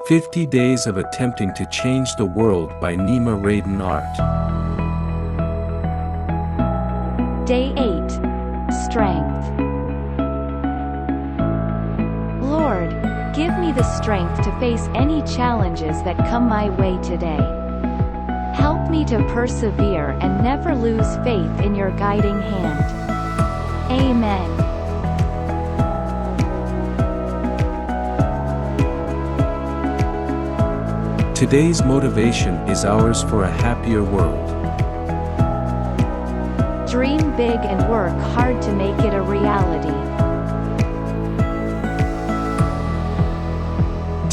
50 Days of Attempting to Change the World by Nima Radan Art. Day 8. Strength. Lord, give me the strength to face any challenges that come my way today. Help me to persevere and never lose faith in your guiding hand. Amen. Today's motivation is ours for a happier world. Dream big and work hard to make it a reality.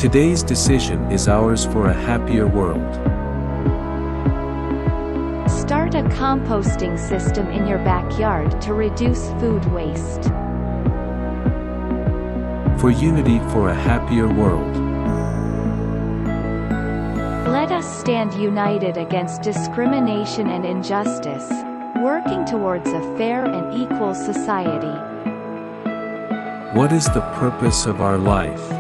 Today's decision is ours for a happier world. Start a composting system in your backyard to reduce food waste. For unity for a happier world. Let us stand united against discrimination and injustice, working towards a fair and equal society. What is the purpose of our life?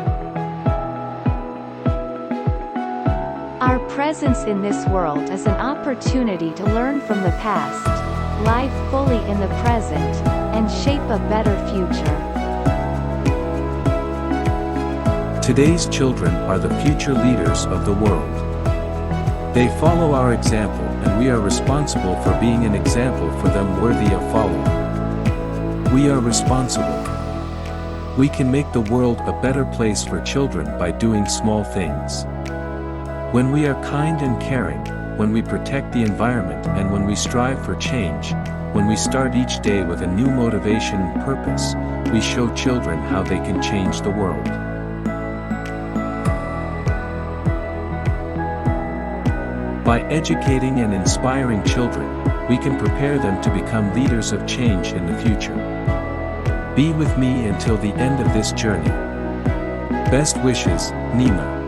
Our presence in this world is an opportunity to learn from the past, live fully in the present, and shape a better future. Today's children are the future leaders of the world. They follow our example, and we are responsible for being an example for them worthy of following. We are responsible. We can make the world a better place for children by doing small things. When we are kind and caring, when we protect the environment, and when we strive for change, when we start each day with a new motivation and purpose, we show children how they can change the world. By educating and inspiring children, we can prepare them to become leaders of change in the future. Be with me until the end of this journey. Best wishes, Nima.